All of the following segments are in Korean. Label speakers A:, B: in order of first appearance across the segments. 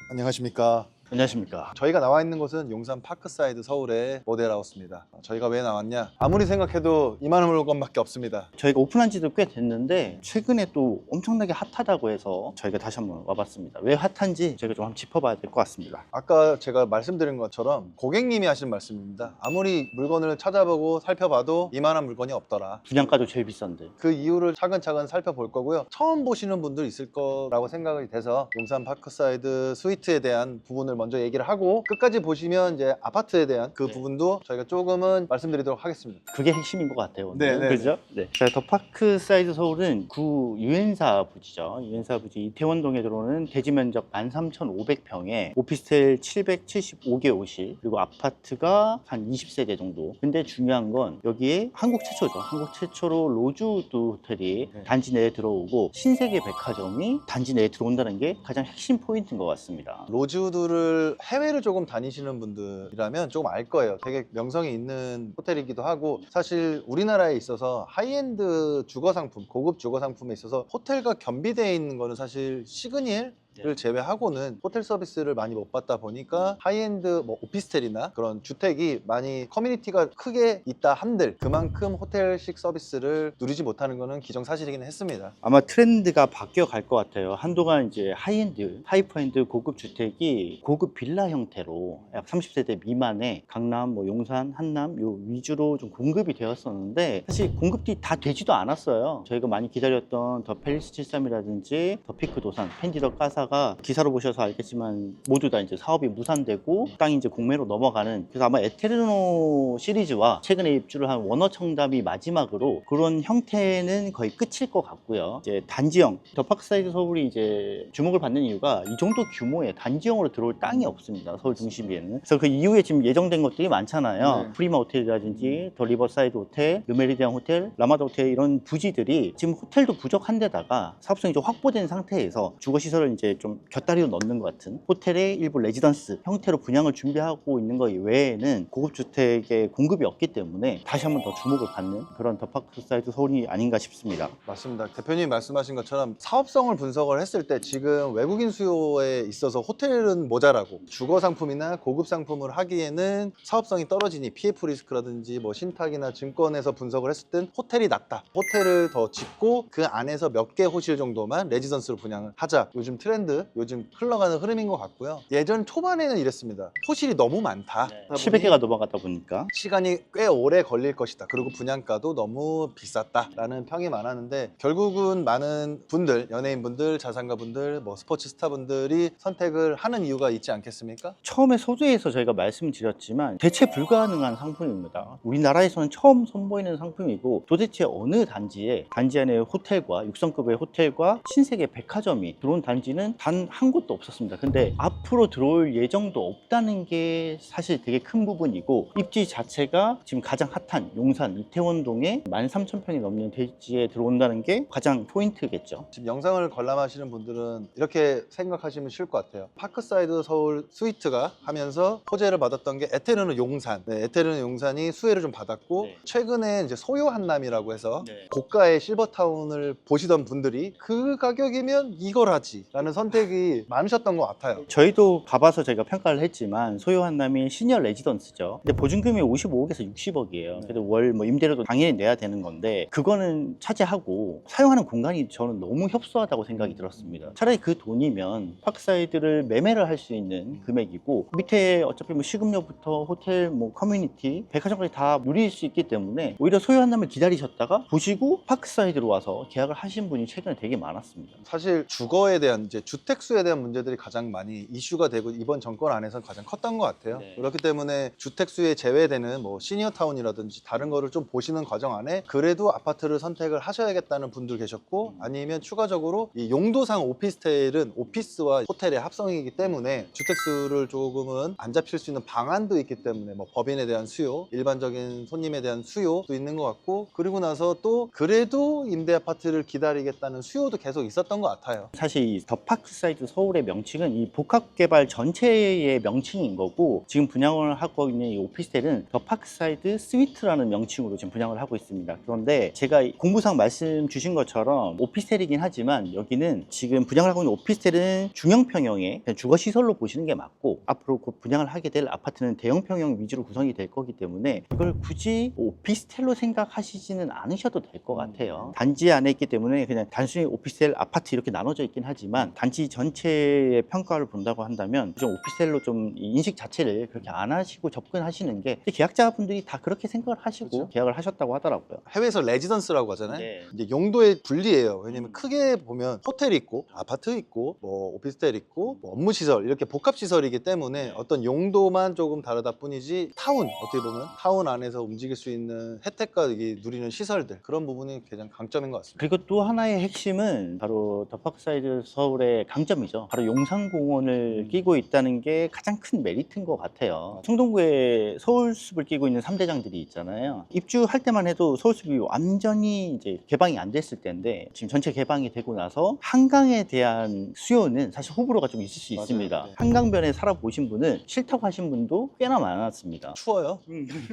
A: 안녕하십니까.
B: 안녕하십니까.
A: 저희가 나와 있는 곳은 용산 파크사이드 서울의 모델하우스입니다. 저희가 왜 나왔냐? 아무리 생각해도 이만한 물건밖에 없습니다.
B: 저희가 오픈한 지도 꽤 됐는데 최근에 또 엄청나게 핫하다고 해서 저희가 다시 한번 와봤습니다. 왜 핫한지 저희가 좀 한번 짚어봐야 될 것 같습니다.
A: 아까 제가 말씀드린 것처럼 고객님이 하신 말씀입니다. 아무리 물건을 찾아보고 살펴봐도 이만한 물건이 없더라.
B: 분양가도 제일 비싼데.
A: 그 이유를 차근차근 살펴볼 거고요. 처음 보시는 분들 있을 거라고 생각이 돼서 용산 파크사이드 스위트에 대한 부분을 먼저 얘기를 하고 끝까지 보시면 이제 아파트에 대한 그 부분도 저희가 조금은 말씀드리도록 하겠습니다.
B: 그게 핵심인 것 같아요. 오늘.
A: 네.
B: 그죠? 네. 자, 더 파크사이드 서울은 구 유엔사 부지죠. 유엔사 부지 이태원동에 들어오는 대지 면적 13,500평에 오피스텔 775개 호실, 그리고 아파트가 한 20세대 정도. 근데 중요한 건 여기에 한국 최초죠. 한국 최초로 로즈우드 호텔이 단지 내에 들어오고 신세계 백화점이 단지 내에 들어온다는 게 가장 핵심 포인트인 것 같습니다.
A: 로즈우드를 해외를 조금 다니시는 분들이라면 조금 알 거예요. 되게 명성이 있는 호텔이기도 하고, 사실 우리나라에 있어서 하이엔드 주거 상품, 고급 주거 상품에 있어서 호텔과 겸비되어 있는 거는 사실 시그니엘 를 제외하고는 호텔 서비스를 많이 못 받다 보니까 하이엔드 뭐 오피스텔이나 그런 주택이 많이 커뮤니티가 크게 있다 한들 그만큼 호텔식 서비스를 누리지 못하는 거는 기정사실이긴 했습니다.
B: 아마 트렌드가 바뀌어 갈 것 같아요. 한동안 이제 하이엔드, 하이퍼엔드 고급 주택이 고급 빌라 형태로 약 30세대 미만의 강남, 뭐 용산, 한남 요 위주로 좀 공급이 되었었는데 사실 공급이 다 되지도 않았어요. 저희가 많이 기다렸던 더 팰리스 73이라든지 더 피크 도산, 펜디더 까사가 기사로 보셔서 알겠지만 모두 다 이제 사업이 무산되고 땅이 이제 공매로 넘어가는, 그래서 아마 에테르노 시리즈와 최근에 입주를 한 워너 청담이 마지막으로 그런 형태는 거의 끝일 것 같고요. 이제 단지형 더 파크사이드 서울이 이제 주목을 받는 이유가 이 정도 규모의 단지형으로 들어올 땅이 없습니다. 서울 중심부에는. 그래서 그 이후에 지금 예정된 것들이 많잖아요. 프리마 호텔이라든지 더 리버사이드 호텔, 르메리디안 호텔, 라마다 호텔 이런 부지들이 지금 호텔도 부족한데다가 사업성이 좀 확보된 상태에서 주거시설을 이제 좀 곁다리로 넣는 것 같은 호텔의 일부 레지던스 형태로 분양을 준비하고 있는 것 이외에는 고급 주택의 공급이 없기 때문에 다시 한번 더 주목을 받는 그런 더 파크사이드 서울이 아닌가 싶습니다.
A: 맞습니다. 대표님이 말씀하신 것처럼 사업성을 분석을 했을 때 지금 외국인 수요에 있어서 호텔은 모자라고 주거 상품이나 고급 상품을 하기에는 사업성이 떨어지니 PF 리스크라든지 뭐 신탁이나 증권에서 분석을 했을 땐 호텔이 낫다. 호텔을 더 짓고 그 안에서 몇 개 호실 정도만 레지던스로 분양을 하자. 요즘 트렌드, 요즘 흘러가는 흐름인 것 같고요. 예전 초반에는 이랬습니다. 호실이 너무 많다.
B: 700개가 넘어가다 보니까
A: 시간이 꽤 오래 걸릴 것이다. 그리고 분양가도 너무 비쌌다라는 평이 많았는데 결국은 많은 분들, 연예인분들, 자산가분들, 뭐 스포츠 스타분들이 선택을 하는 이유가 있지 않겠습니까?
B: 처음에 소개에서 저희가 말씀드렸지만 대체 불가능한 상품입니다. 우리나라에서는 처음 선보이는 상품이고 도대체 어느 단지에 단지 안에 호텔과 6성급의 호텔과 신세계 백화점이 들어온 단지는 단 한 곳도 없었습니다. 근데 앞으로 들어올 예정도 없다는 게 사실 되게 큰 부분이고, 입지 자체가 지금 가장 핫한 용산 이태원동에 13,000평이 넘는 대지에 들어온다는 게 가장 포인트겠죠.
A: 지금 영상을 관람하시는 분들은 이렇게 생각하시면 쉬울 것 같아요. 파크사이드 서울 스위트가 하면서 호재를 받았던 게 에테르노 용산. 에테르노 용산이 수혜를 좀 받았고 최근에 이제 소요 한남이라고 해서 고가의 실버타운을 보시던 분들이 그 가격이면 이걸 하지 라는 선택이 많으셨던 것 같아요.
B: 저희도 가봐서 저희가 평가를 했지만 소요 한남이 시니어 레지던스죠. 근데 보증금이 55억에서 60억이에요. 그래도 월 뭐 임대료도 당연히 내야 되는 건데 그거는 차지하고 사용하는 공간이 저는 너무 협소하다고 생각이 들었습니다. 차라리 그 돈이면 파크사이드를 매매를 할 수 있는 금액이고 밑에 어차피 뭐 시급료부터 호텔, 뭐 커뮤니티, 백화점까지 다 누릴 수 있기 때문에 오히려 소요 한남을 기다리셨다가 보시고 파크사이드로 와서 계약을 하신 분이 최근에 되게 많았습니다.
A: 사실 주거에 대한 이제 주택수에 대한 문제들이 가장 많이 이슈가 되고 이번 정권 안에서 가장 컸던 것 같아요. 그렇기 때문에 주택수에 제외되는 뭐 시니어타운이라든지 다른 거를 좀 보시는 과정 안에 그래도 아파트를 선택을 하셔야겠다는 분들 계셨고, 아니면 추가적으로 이 용도상 오피스텔은 오피스와 호텔의 합성이기 때문에 주택수를 조금은 안 잡힐 수 있는 방안도 있기 때문에 뭐 법인에 대한 수요, 일반적인 손님에 대한 수요도 있는 것 같고, 그리고 나서 또 그래도 임대 아파트를 기다리겠다는 수요도 계속 있었던 것 같아요.
B: 사실 더 파크사이드 서울의 명칭은 이 복합개발 전체의 명칭인 거고, 지금 분양을 하고 있는 이 오피스텔은 더 파크사이드 스위트라는 명칭으로 지금 분양을 하고 있습니다. 그런데 제가 공부상 말씀 주신 것처럼 오피스텔이긴 하지만 여기는 지금 분양을 하고 있는 오피스텔은 중형평형의 주거시설로 보시는 게 맞고, 앞으로 곧 분양을 하게 될 아파트는 대형평형 위주로 구성이 될 거기 때문에 이걸 굳이 오피스텔로 생각하시지는 않으셔도 될 것 같아요. 단지 안에 있기 때문에 그냥 단순히 오피스텔, 아파트 이렇게 나눠져 있긴 하지만 단지 전체의 평가를 본다고 한다면 좀 오피스텔로 좀 인식 자체를 그렇게 안 하시고 접근하시는 게, 계약자분들이 다 그렇게 생각을 하시고
A: 그렇죠.
B: 계약을 하셨다고 하더라고요.
A: 해외에서 레지던스라고 하잖아요.
B: 네.
A: 이제 용도의 분리예요. 왜냐면 크게 보면 호텔이 있고 아파트 있고 뭐 오피스텔 있고 뭐 업무 시설 이렇게 복합 시설이기 때문에 어떤 용도만 조금 다르다 뿐이지, 타운, 어떻게 보면 타운 안에서 움직일 수 있는 혜택과 이게 누리는 시설들, 그런 부분이 가장 강점인 것 같습니다.
B: 그리고 또 하나의 핵심은 바로 더 파크사이드 서울의 강점이죠. 바로 용산공원을 끼고 있다는 게 가장 큰 메리트인 것 같아요. 성동구에 서울숲을 끼고 있는 3대장들이 있잖아요. 입주할 때만 해도 서울숲이 완전히 이제 개방이 안 됐을 때인데, 지금 전체 개방이 되고 나서 한강에 대한 수요는 사실 호불호가 좀 있을 수
A: 맞아요.
B: 있습니다.
A: 네.
B: 한강변에 살아보신 분은 싫다고 하신 분도 꽤나 많았습니다.
A: 추워요.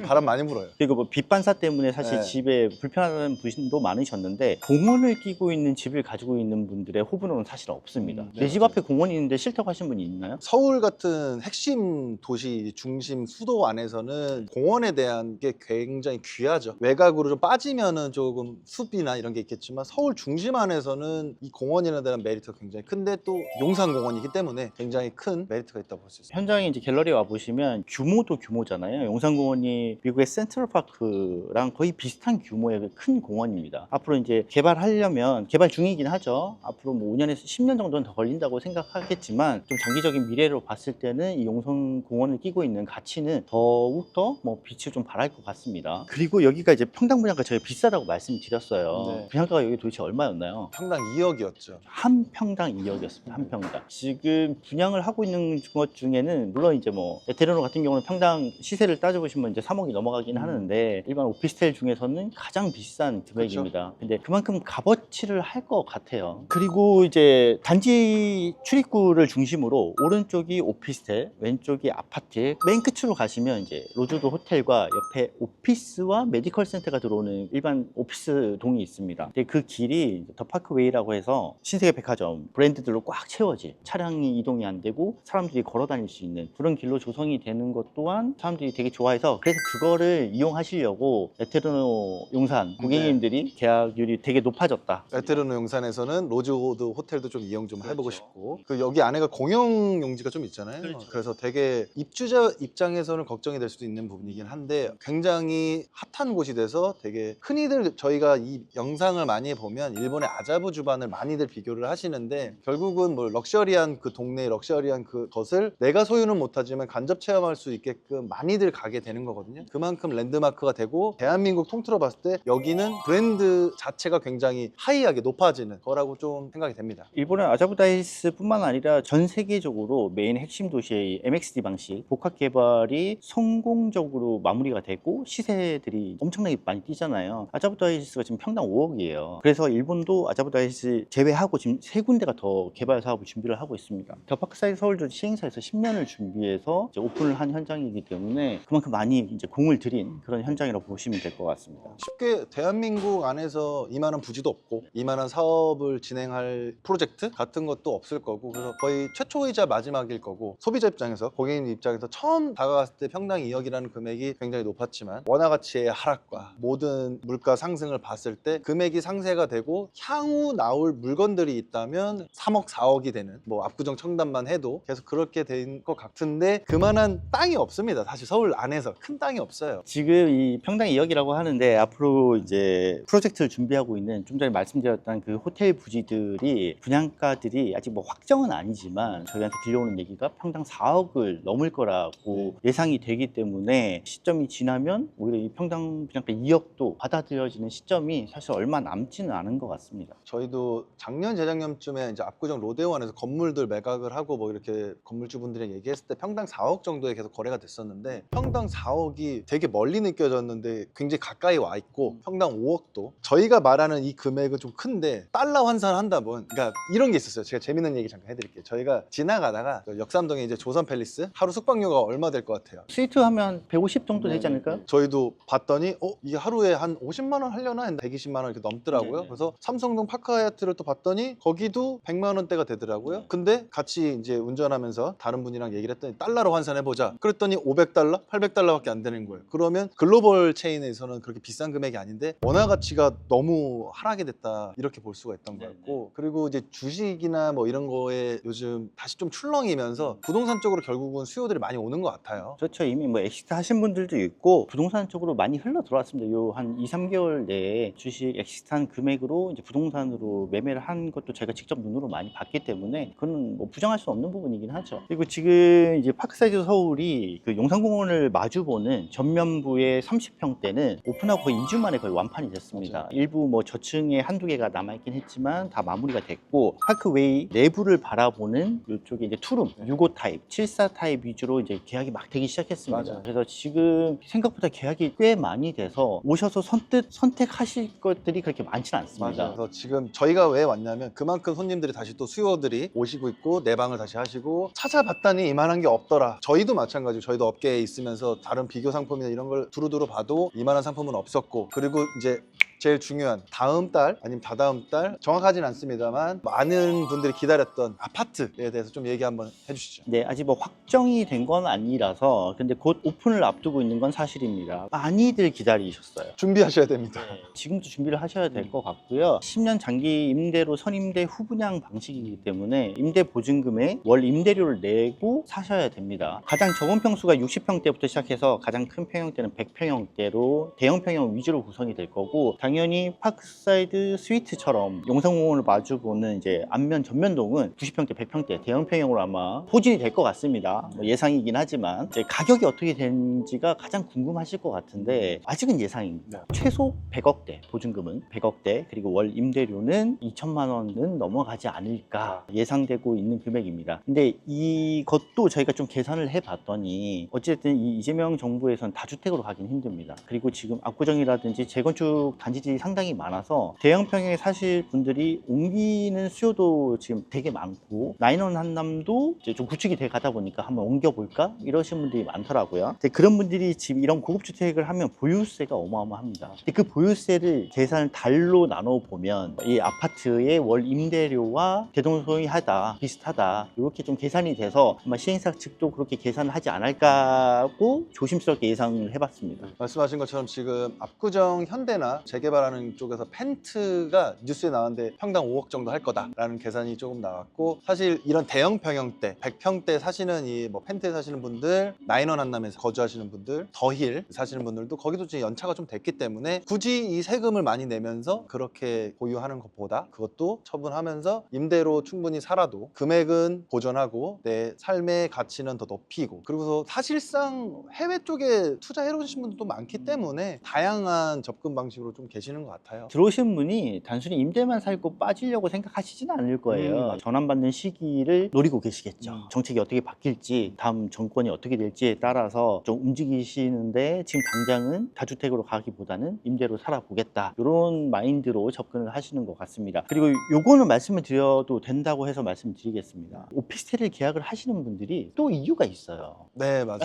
A: 바람 많이 불어요.
B: 그리고 뭐 빛반사 때문에 사실
A: 네.
B: 집에 불편한 분도 많으셨는데, 공원을 끼고 있는 집을 가지고 있는 분들의 호불호는 사실 없습니다.
A: 네,
B: 내 집 앞에 공원이 있는데 싫다고 하신 분이 있나요?
A: 서울 같은 핵심 도시 중심 수도 안에서는 공원에 대한 게 굉장히 귀하죠. 외곽으로 좀 빠지면은 조금 숲이나 이런 게 있겠지만 서울 중심 안에서는 이 공원이나 대한 메리트가 굉장히 큰데, 또 용산공원이기 때문에 굉장히 큰 메리트가 있다고 볼 수 있습니다.
B: 현장에 이제 갤러리 와 보시면 규모도 규모잖아요. 용산공원이 미국의 센트럴파크랑 거의 비슷한 규모의 큰 공원입니다. 앞으로 이제 개발하려면, 개발 중이긴 하죠. 앞으로 뭐 5년에서 10년 정도는 더 걸린다고 생각하겠지만, 좀 장기적인 미래로 봤을 때는 이 용산공원을 끼고 있는 가치는 더욱더 뭐 빛을 좀 발할 것 같습니다. 그리고 여기가 이제 평당 분양가 저희가 비싸다고 말씀드렸어요.
A: 네.
B: 분양가가 여기 도대체 얼마였나요?
A: 평당 2억이었죠.
B: 한 평당 2억이었습니다. 한 평당. 지금 분양을 하고 있는 것 중에는 물론 이제 뭐 에테르노 같은 경우는 평당 시세를 따져보시면 이제 3억이 넘어가긴 하는데, 일반 오피스텔 중에서는 가장 비싼 금액입니다. 근데 그만큼 값어치를 할 것 같아요. 그리고 이제 단지 출입구를 중심으로 오른쪽이 오피스텔, 왼쪽이 아파트, 맨 끝으로 가시면 이제 로즈도 호텔과 옆에 오피스와 메디컬 센터가 들어오는 일반 오피스 동이 있습니다. 근데 그 길이 더 파크웨이라고 해서 신세계 백화점 브랜드들로 꽉 채워질, 차량이 이동이 안 되고 사람들이 걸어 다닐 수 있는 그런 길로 조성이 되는 것 또한 사람들이 되게 좋아해서, 그래서 그거를 이용하시려고 에테르노 용산 고객님들이 계약률이 되게 높아졌다.
A: 에테르노 용산에서는 로즈우드 호텔도 좀 이용 좀 해보고
B: 그렇죠.
A: 싶고, 그 여기 안에가 공용 용지가 좀 있잖아요.
B: 그렇죠.
A: 그래서 되게 입주자 입장에서는 걱정이 될 수도 있는 부분이긴 한데, 굉장히 핫한 곳이 돼서 되게 흔히들 저희가 이 영상을 많이 보면 일본의 아자부 주반을 많이들 비교를 하시는데, 결국은 뭐 럭셔리한 그 동네의 럭셔리한 그것을 내가 소유는 못하지만 간접 체험할 수 있게끔 많이들 가게 되는 거거든요. 그만큼 랜드마크가 되고, 대한민국 통틀어 봤을 때 여기는 브랜드 자체가 굉장히 하이하게 높아지는 거라고 좀 생각이 됩니다.
B: 일본의 아자부다이스뿐만 아니라 전 세계적으로 메인 핵심 도시의 MXD 방식 복합 개발이 성공적으로 마무리가 되고 시세들이 엄청나게 많이 뛰잖아요. 아자부다이스가 지금 평당 5억이에요. 그래서 일본도 아자부다이스 제외하고 지금 3군데가 더 개발 사업을 준비를 하고 있습니다. 더 파크사이드 서울도 시행사에서 10년을 준비해서 이제 오픈을 한 현장이기 때문에 그만큼 많이 이제 공을 들인 그런 현장이라고 보시면 될 것 같습니다.
A: 쉽게 대한민국 안에서 이만한 부지도 없고 이만한 사업을 진행할 프로젝트 같은 것도 없을 거고, 그래서 거의 최초이자 마지막일 거고, 소비자 입장에서, 고객님 입장에서 처음 다가갔을 때 평당 2억이라는 금액이 굉장히 높았지만 원화 가치의 하락과 모든 물가 상승을 봤을 때 금액이 상쇄가 되고, 향후 나올 물건들이 있다면 3억 4억이 되는, 뭐 압구정 청담만 해도 계속 그렇게 된 것 같은데, 그만한 땅이 없습니다. 사실 서울 안에서 큰 땅이 없어요.
B: 지금 이 평당 2억이라고 하는데, 앞으로 이제 프로젝트를 준비하고 있는 좀 전에 말씀드렸던 그 호텔 부지들이 분양가들이 아직 뭐 확정은 아니지만 저희한테 들려오는 얘기가 평당 4억을 넘을 거라고 예상이 되기 때문에, 시점이 지나면 오히려 이 평당 분양가 2억도 받아들여지는 시점이 사실 얼마 남지는 않은 것 같습니다.
A: 저희도 작년 재작년쯤에 이제 압구정 로데오안에서 건물들 매각을 하고 뭐 이렇게 건물주분들이랑 얘기했을 때 평당 4억 정도에 계속 거래가 됐었는데, 평당 4억이 되게 멀리 느껴졌는데 굉장히 가까이 와 있고, 평당 5억도 저희가 말하는 이 금액은 좀 큰데 달러 환산한다면, 그러니까 이런 게 있어요. 있었어요. 제가 재밌는 얘기 잠깐 해드릴게요. 저희가 지나가다가 그 역삼동에 이제 조선 팰리스 하루 숙박료가 얼마 될 것 같아요?
B: 스위트 하면 150 정도 되지 않을까요?
A: 저희도 봤더니 이게 하루에 한 50만 원 하려나 했는데 120만 원 이렇게 넘더라고요.
B: 네네.
A: 그래서 삼성동 파크하얏트를 또 봤더니 거기도 100만 원대가 되더라고요.
B: 네.
A: 근데 같이 이제 운전하면서 다른 분이랑 얘기를 했더니 달러로 환산해 보자. 그랬더니 500달러, 800달러밖에 안 되는 거예요. 그러면 글로벌 체인에서는 그렇게 비싼 금액이 아닌데 원화 가치가 너무 하락이 됐다 이렇게 볼 수가 있던 것
B: 네네.
A: 같고, 그리고 이제 주식이나 뭐 이런 거에 요즘 다시 좀 출렁이면서 부동산 쪽으로 결국은 수요들이 많이 오는 것 같아요.
B: 그렇죠. 이미 뭐 엑시트 하신 분들도 있고 부동산 쪽으로 많이 흘러 들어왔습니다. 요 한 2, 3개월 내에 주식 엑시트한 금액으로 이제 부동산으로 매매를 한 것도 제가 직접 눈으로 많이 봤기 때문에 그건 뭐 부정할 수 없는 부분이긴 하죠. 그리고 지금 이제 파크사이드 서울이 그 용산공원을 마주보는 전면부의 30평대는 오픈하고 거의 2주 만에 거의 완판이 됐습니다.
A: 맞아요.
B: 일부 뭐 저층에 한두 개가 남아있긴 했지만 다 마무리가 됐고, 파크웨이 내부를 바라보는 이쪽에 이제 투룸, 65 타입, 74 타입 위주로 이제 계약이 막 되기 시작했습니다.
A: 맞아요.
B: 그래서 지금 생각보다 계약이 꽤 많이 돼서 오셔서 선택하실 것들이 그렇게 많지는 않습니다.
A: 맞아요. 그래서 지금 저희가 왜 왔냐면 그만큼 손님들이 다시 또 수요들이 오시고 있고 내 방을 다시 하시고, 찾아봤더니 이만한 게 없더라. 저희도 마찬가지로 저희도 업계에 있으면서 다른 비교 상품이나 이런 걸 두루두루 봐도 이만한 상품은 없었고, 그리고 이제 제일 중요한 다음 달 아니면 다다음 달 정확하진 않습니다만 많은 분들이 기다렸던 아파트에 대해서 좀 얘기 한번 해주시죠.
B: 네, 아직 뭐 확정이 된 건 아니라서 근데 곧 오픈을 앞두고 있는 건 사실입니다. 많이들 기다리셨어요.
A: 준비하셔야 됩니다.
B: 지금부터 준비를 하셔야 될 것 같고요. 10년 장기 임대로 선임대 후분양 방식이기 때문에 임대 보증금에 월 임대료를 내고 사셔야 됩니다. 가장 적은 평수가 60평대부터 시작해서 가장 큰 평형대는 100평형대로 대형 평형 위주로 구성이 될 거고, 당연히 파크사이드 스위트처럼 용산공원을 마주보는 이제 앞면 전면동은 90평대, 100평대 대형 평형으로 아마 포진이 될 것 같습니다. 뭐 예상이긴 하지만 이제 가격이 어떻게 되는지가 가장 궁금하실 것 같은데 아직은 예상입니다. 최소 100억대 보증금은 100억대, 그리고 월 임대료는 2천만 원은 넘어가지 않을까 예상되고 있는 금액입니다. 근데 이것도 저희가 좀 계산을 해봤더니 어쨌든 이 이재명 정부에서는 다주택으로 가긴 힘듭니다. 그리고 지금 압구정이라든지 재건축 단지들이 상당히 많아서 대형 평형에 사실 분들이 옮기는 수요도 지금 되게 많고, 나인원 한남도 이제 좀 구축이 돼 가다 보니까 한번 옮겨볼까 이러신 분들이 많더라고요. 근데 그런 분들이 지금 이런 고급 주택을 하면 보유세가 어마어마합니다. 근데 그 보유세를 계산을 달로 나눠 보면 이 아파트의 월 임대료와 대동소이하다, 비슷하다 이렇게 좀 계산이 돼서 아마 시행사 측도 그렇게 계산을 하지 않을까 하고 조심스럽게 예상을 해봤습니다.
A: 말씀하신 것처럼 지금 압구정 현대나 재개발하는 쪽에서 펜트가 뉴스에 나왔는데 평당 5억 정도 할 거다라는 계산이 조금 나왔고, 사실 이런 대형 평형대 100평대 사시는 이 뭐 펜트에 사시는 분들, 나인원 한남에서 거주하시는 분들, 더힐 사시는 분들도 거기도 지금 연차가 좀 됐기 때문에 굳이 이 세금을 많이 내면서 그렇게 보유하는 것보다 그것도 처분하면서 임대로 충분히 살아도 금액은 보존하고 내 삶의 가치는 더 높이고, 그리고서 사실상 해외 쪽에 투자해 오신 분들도 많기 때문에 다양한 접근 방식으로 좀 계시는 것 같아요.
B: 들어오신 분이 단순히 임대만 살고 빠지려고 생각하시지는 않을 거예요.
A: 맞아요.
B: 전환받는 시기를 노리고 계시겠죠. 정책이 어떻게 바뀔지, 다음 정권이 어떻게 될지에 따라서 좀 움직이시는데 지금 당장은 다주택으로 가기보다는 임대로 살아보겠다, 이런 마인드로 접근을 하시는 것 같습니다. 그리고 요거는 말씀을 드려도 된다고 해서 말씀을 드리겠습니다. 오피스텔을 계약을 하시는 분들이 또 이유가 있어요.
A: 네, 맞아요.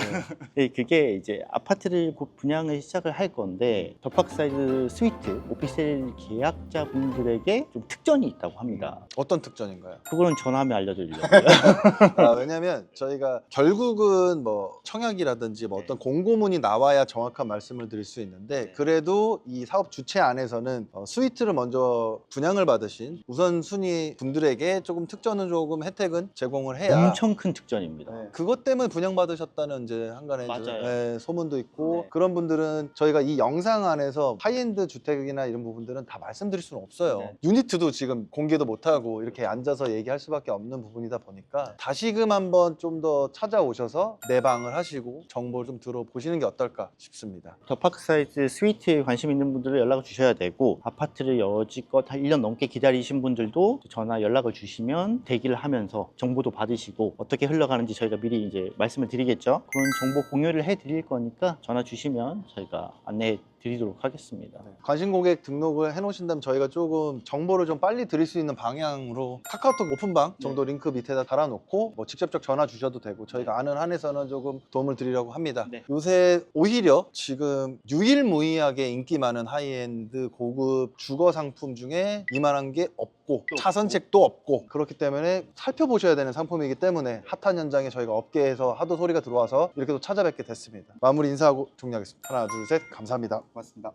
B: 네, 그게 이제 아파트를 곧 분양을 시작을 할 건데 더파크사이드 스위트 오피스텔 계약자분들에게 좀 특전이 있다고 합니다.
A: 어떤 특전인가요?
B: 그거는 전화하면 알려드리려고요.
A: 왜냐면 저희가 결국은 뭐 청약이라든지 뭐 어떤 공고문이 나와야 정확한 말씀을 드릴 수 있는데, 그래도 이 사업 주체 안에서는 스위트를 먼저 분양을 받으신 우선순위 분들에게 조금 특전은 조금 혜택은 제공을 해야.
B: 엄청 큰 특전입니다.
A: 네, 그것 때문에 분양받으셨다는 이제 한간에
B: 맞아요.
A: 네, 소문도 있고,
B: 네.
A: 그런 분들은 저희가 이 영상 안에서 하이엔드 주택이나 이런 부분들은 다 말씀드릴 수는 없어요.
B: 네.
A: 유니트도 지금 공개도 못하고 이렇게 앉아서 얘기할 수밖에 없는 부분이다 보니까 다시금 한번 좀 더 찾아오셔서 내방을 하시고 정보를 좀 들어보시는 게 어떨까 싶습니다.
B: 더파크사이드 스위트에 관심 있는 분들은 연락을 주셔야 되고, 아파트를 여지껏 한 1년 넘게 기다리신 분들도 전화 연락을 주시면 대기를 하면서 정보도 받으시고 어떻게 흘러가는지 저희가 미리 이제 말씀을 드리겠죠. 그런 정보 공유를 해 드릴 거니까 전화 주시면 저희가 안내해 드리도록 하겠습니다.
A: 관심 고객 등록을 해놓으신다면 저희가 조금 정보를 좀 빨리 드릴 수 있는 방향으로 카카오톡 오픈방 정도 링크 밑에다 달아놓고 뭐 직접적 전화 주셔도 되고 저희가 아는 한에서는 조금 도움을 드리려고 합니다.
B: 네.
A: 요새 오히려 지금 유일무이하게 인기 많은 하이엔드 고급 주거 상품 중에 이만한 게 없고 차선책도 없고 그렇기 때문에 살펴보셔야 되는 상품이기 때문에 핫한 현장에 저희가 업계에서 하도 소리가 들어와서 이렇게 또 찾아뵙게 됐습니다. 마무리 인사하고 종료하겠습니다. 하나 둘 셋 감사합니다.
C: 고맙습니다.